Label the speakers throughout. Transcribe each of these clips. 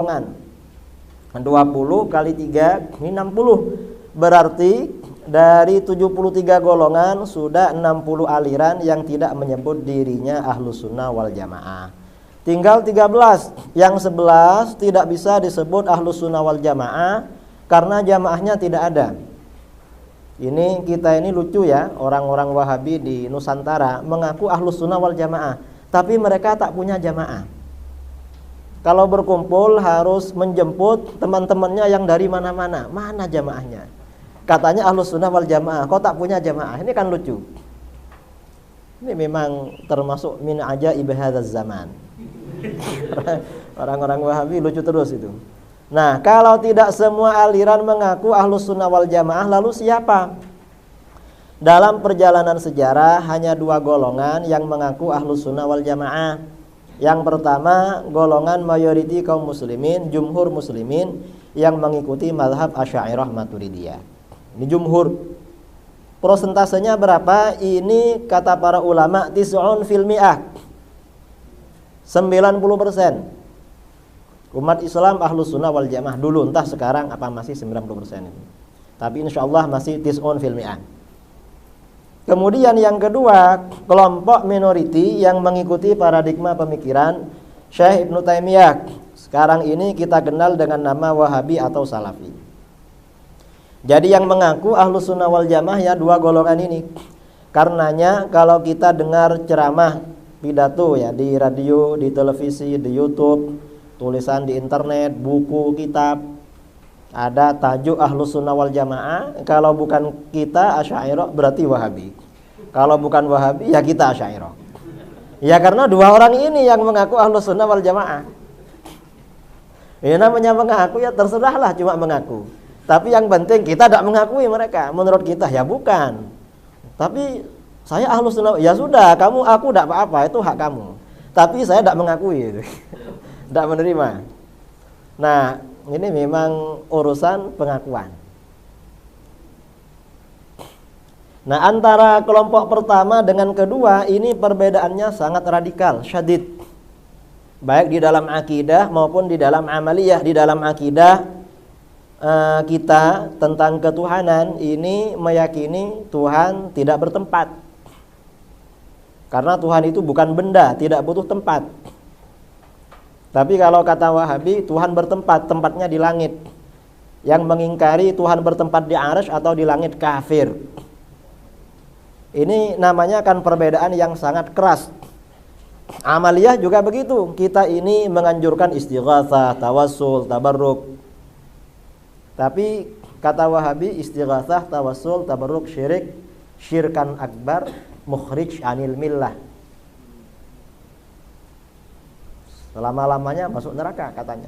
Speaker 1: golongan. 20 kali 3 ini 60. Berarti dari 73 golongan sudah 60 aliran yang tidak menyebut dirinya Ahlus Sunnah wal Jamaah. Tinggal 13. Yang 11 tidak bisa disebut Ahlus Sunnah wal Jamaah karena jamaahnya tidak ada. Ini kita ini lucu ya, orang-orang Wahabi di Nusantara mengaku Ahlus Sunnah wal Jamaah, tapi mereka tak punya jamaah. Kalau berkumpul harus menjemput teman-temannya yang dari mana-mana. Mana jamaahnya? Katanya Ahlus Sunnah wal Jamaah, kok tak punya jamaah? Ini kan lucu. Ini memang termasuk min ajaib hadzal zaman. Orang-orang Wahabi lucu terus itu. Nah, kalau tidak semua aliran mengaku Ahlus Sunnah wal Jamaah, lalu siapa? Dalam perjalanan sejarah hanya 2 golongan yang mengaku Ahlus Sunnah wal Jamaah. Yang pertama, golongan mayoriti kaum muslimin, jumhur muslimin yang mengikuti mazhab Asy'ariyah Maturidiyah. Ini jumhur. Prosentasenya berapa? Ini kata para ulama 90%. 90%. Umat Islam Ahlus Sunnah wal Jamaah dulu, entah sekarang apa masih 90% itu. Tapi insyaallah masih 90%. Kemudian yang kedua, kelompok minoriti yang mengikuti paradigma pemikiran Syekh Ibnu Taimiyah. Sekarang ini kita kenal dengan nama Wahabi atau Salafi. Jadi yang mengaku Ahlus Sunnah wal Jamaah ya 2 golongan ini. Karenanya kalau kita dengar ceramah pidato ya di radio, di televisi, di YouTube, tulisan di internet, buku, kitab, ada tajuk Ahlus Sunnah wal Jamaah. Kalau bukan kita Asy'ariyah berarti Wahabi. Kalau bukan Wahabi ya kita Asy'ariyah. Ya karena 2 orang ini yang mengaku Ahlus Sunnah wal Jamaah. Ya namanya mengaku ya terserahlah cuma mengaku. Tapi yang penting kita tidak mengakui mereka. Menurut kita ya bukan. Tapi saya Ahlus Sunnah, ya sudah kamu aku tidak apa-apa, itu hak kamu. Tapi saya tidak mengakui itu. Tidak menerima. Nah, ini memang urusan pengakuan. Nah, antara kelompok pertama dengan kedua ini perbedaannya sangat radikal, syadid. Baik di dalam akidah maupun di dalam amaliyah. Di dalam akidah kita tentang ketuhanan ini meyakini Tuhan tidak bertempat. Karena Tuhan itu bukan benda, tidak butuh tempat. Tapi kalau kata Wahabi, Tuhan bertempat, tempatnya di langit. Yang mengingkari Tuhan bertempat di arsy atau di langit kafir. Ini namanya kan perbedaan yang sangat keras. Amaliyah juga begitu. Kita ini menganjurkan istighatsah, tawassul, tabarruk. Tapi kata Wahabi, istighatsah, tawassul, tabarruk, syirik, syirkan akbar, mukhrij anil millah. Selama-lamanya masuk neraka katanya.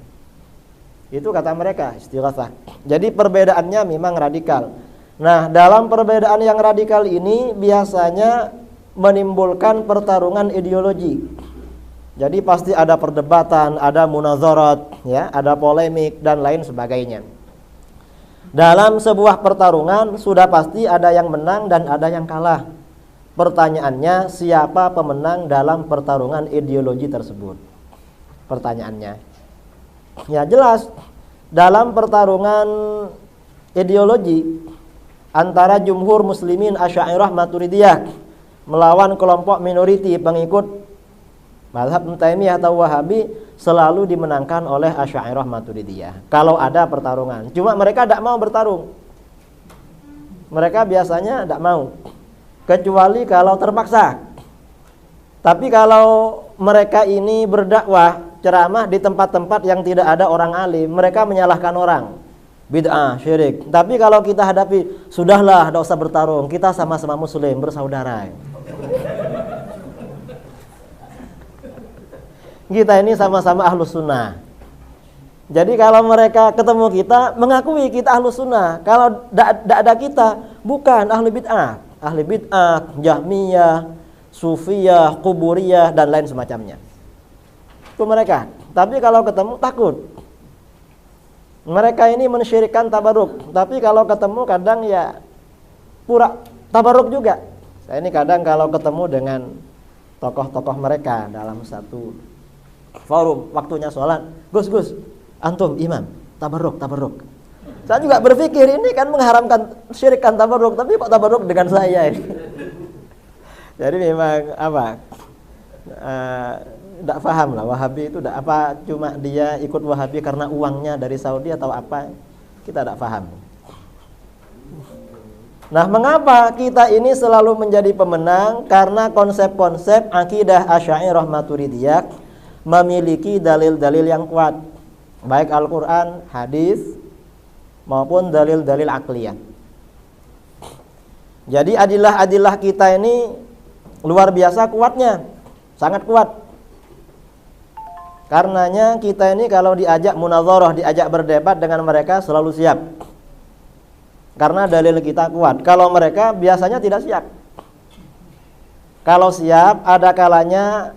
Speaker 1: Itu kata mereka istighatsah. Jadi perbedaannya memang radikal. Nah, dalam perbedaan yang radikal ini biasanya menimbulkan pertarungan ideologi. Jadi pasti ada perdebatan, ada munazarat, ya, ada polemik dan lain sebagainya. Dalam sebuah pertarungan sudah pasti ada yang menang dan ada yang kalah. Pertanyaannya, siapa pemenang dalam pertarungan ideologi tersebut? Pertanyaannya. Ya jelas, dalam pertarungan ideologi antara jumhur muslimin Asy'ariyah Maturidiyah melawan kelompok minoriti pengikut mazhab Ibnu Taimiyah atau Wahabi selalu dimenangkan oleh Asy'ariyah Maturidiyah. Kalau ada pertarungan, cuma mereka tidak mau bertarung. Mereka biasanya tidak mau, kecuali kalau terpaksa. Tapi kalau mereka ini berdakwah, ceramah di tempat-tempat yang tidak ada orang alim, mereka menyalahkan orang. Bid'ah, syirik. Tapi kalau kita hadapi, sudahlah, tidak usah bertarung, kita sama-sama muslim, bersaudara. Kita ini sama-sama Ahlus Sunnah. Jadi kalau mereka ketemu kita, mengakui kita Ahlus Sunnah. Kalau tidak ada kita, bukan ahli bid'ah. Ahli bid'ah, Jahmiyah, Sufiyah, Kuburiyah, dan lain semacamnya. Itu mereka. Tapi kalau ketemu, takut. Mereka ini mensyirikkan tabarruk. Tapi kalau ketemu kadang ya pura tabarruk juga. Saya ini kadang kalau ketemu dengan tokoh-tokoh mereka dalam satu forum, waktunya sholat, Gus, antum imam, tabarruk. Saya juga berpikir ini kan mengharamkan syirikkan tabarruk, tapi kok tabarruk dengan saya ini. Jadi memang tidak paham lah Wahabi itu apa, cuma dia ikut Wahabi karena uangnya dari Saudi atau apa, kita tidak paham. Nah, mengapa kita ini selalu menjadi pemenang? Karena konsep-konsep akidah Asy'ariyah Maturidiyah memiliki dalil-dalil yang kuat, baik Al-Qur'an, hadis maupun dalil-dalil akliyah. Jadi adillah kita ini luar biasa kuatnya, sangat kuat. Karenanya kita ini kalau diajak munazarah, diajak berdebat dengan mereka selalu siap. Karena dalil kita kuat. Kalau mereka biasanya tidak siap. Kalau siap, ada kalanya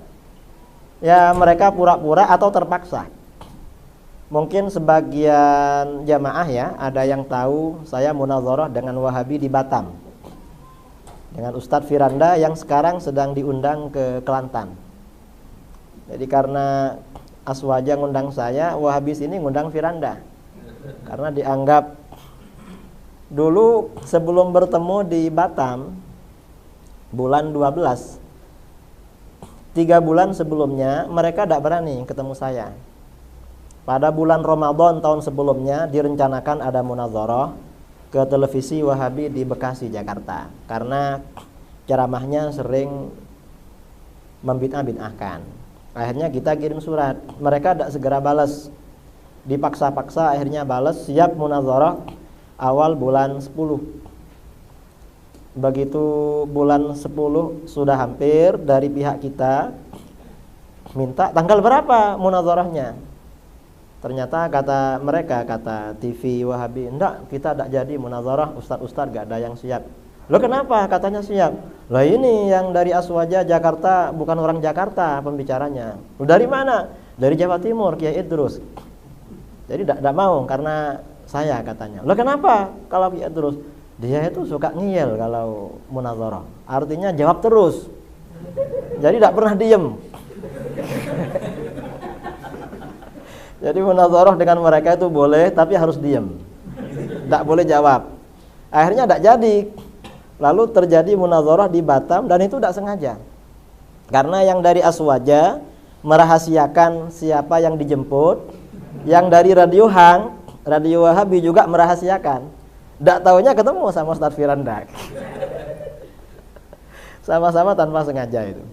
Speaker 1: ya mereka pura-pura atau terpaksa. Mungkin sebagian jamaah ya, ada yang tahu saya munazarah dengan Wahabi di Batam, dengan Ustadz Firanda yang sekarang sedang diundang ke Kelantan. Jadi karena Aswaja ngundang saya, Wahabis ini ngundang Firanda. Karena dianggap dulu sebelum bertemu di Batam bulan 12, 3 bulan sebelumnya mereka tidak berani ketemu saya. Pada bulan Ramadan tahun sebelumnya direncanakan ada munazarah ke televisi Wahabi di Bekasi, Jakarta. Karena ceramahnya sering membid'ah-bid'ahkan. Akhirnya kita kirim surat, mereka tidak segera balas, dipaksa-paksa akhirnya balas, siap munazarah awal bulan 10. Begitu bulan 10 sudah hampir, dari pihak kita minta tanggal berapa munazarahnya. Ternyata kata mereka, kata TV Wahabi, enggak, kita tidak jadi munazarah, ustadz-ustadz gak ada yang siap. Loh kenapa? Katanya siap. Lah ini yang dari Aswaja Jakarta bukan orang Jakarta pembicaranya. Loh dari mana? Dari Jawa Timur, Kiai Idrus. Jadi tidak mau karena saya katanya. Loh kenapa? Kalau Kiai Idrus, dia itu suka ngiyel kalau munazarah. Artinya jawab terus. Jadi tidak pernah diem. Jadi munazarah dengan mereka itu boleh, tapi harus diem. Tidak boleh jawab. Akhirnya tidak jadi. Lalu terjadi munazarah di Batam dan itu tidak sengaja. Karena yang dari Aswaja merahasiakan siapa yang dijemput, yang dari Radio Hang, Radio Wahabi juga merahasiakan. Tidak tahunya ketemu sama Ustadz Firanda. Sama-sama tanpa sengaja itu.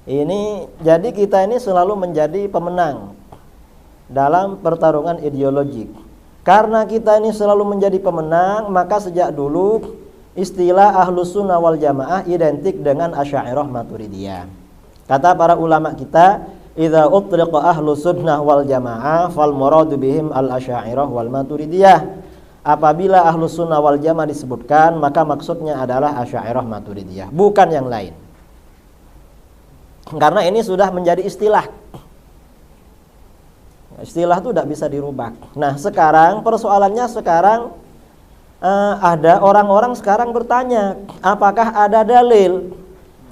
Speaker 1: Ini jadi kita ini selalu menjadi pemenang dalam pertarungan ideologik. Karena kita ini selalu menjadi pemenang, maka sejak dulu istilah Ahlus Sunnah wal Jamaah identik dengan Asy'ariyah Maturidiyah. Kata para ulama kita, idza utliqa Ahlus Sunnah wal Jamaah fal muradu bihim al Asy'ariyah wal Maturidiyah. Apabila Ahlus Sunnah wal Jamaah disebutkan, maka maksudnya adalah Asy'ariyah Maturidiyah, bukan yang lain. Karena ini sudah menjadi istilah. Istilah itu tidak bisa dirubah. Nah, sekarang persoalannya ada orang-orang sekarang bertanya, apakah ada dalil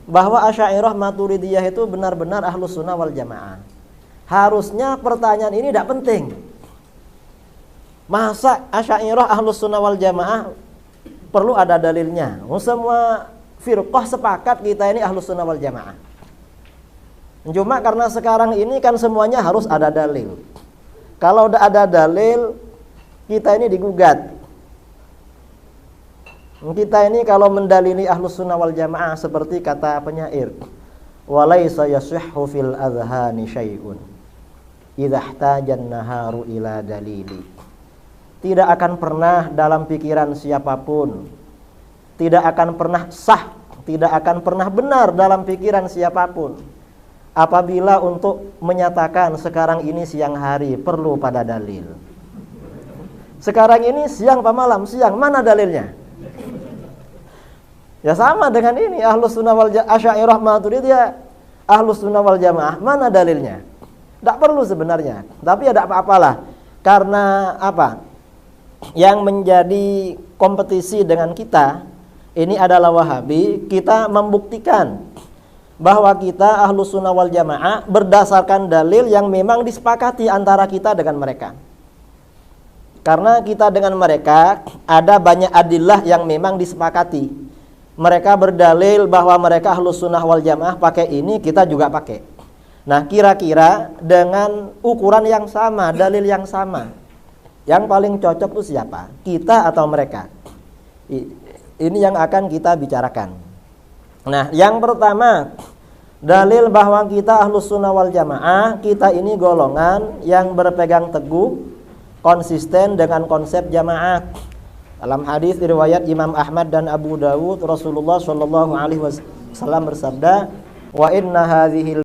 Speaker 1: bahwa Asy'ariyah Maturidiyah itu benar-benar Ahlus Sunnah wal Jamaah? Harusnya pertanyaan ini tidak penting. Masa Asy'ariyah Ahlus Sunnah wal Jamaah perlu ada dalilnya? Semua firqah sepakat kita ini Ahlus Sunnah wal Jamaah. Cuma karena sekarang ini kan semuanya harus ada dalil. Kalau udah ada dalil, kita ini digugat. Kita ini kalau mendalili Ahlus Sunnah wal Jamaah seperti kata penyair, walaisa yasihhu fil adhani syai'un idza ihtajan naharu ila dalili. Tidak akan pernah dalam pikiran siapapun, tidak akan pernah sah, tidak akan pernah benar dalam pikiran siapapun apabila untuk menyatakan sekarang ini siang hari perlu pada dalil. Sekarang ini siang apa malam? Siang, mana dalilnya? Ya sama dengan ini, Ahlus Sunnah wal Jamaah, Asy'ariyah Maturidiyah, Ahlus Sunnah wal Jamaah, mana dalilnya? Tidak perlu sebenarnya, tapi ada apa-apalah. Karena apa? Yang menjadi kompetisi dengan kita ini adalah Wahabi. Kita membuktikan bahwa kita Ahlus Sunnah wal Jamaah berdasarkan dalil yang memang disepakati antara kita dengan mereka. Karena kita dengan mereka ada banyak adillah yang memang disepakati. Mereka berdalil bahwa mereka Ahlus Sunnah wal Jamaah pakai ini, kita juga pakai. Nah, kira-kira dengan ukuran yang sama, dalil yang sama, yang paling cocok itu siapa? Kita atau mereka? Ini yang akan kita bicarakan. Nah, yang pertama, dalil bahwa kita Ahlus Sunnah wal Jamaah, kita ini golongan yang berpegang teguh konsisten dengan konsep jamaah. Dalam hadis riwayat Imam Ahmad dan Abu Dawud, Rasulullah Shallallahu alaihi wasallam bersabda, "Wa inna hadhil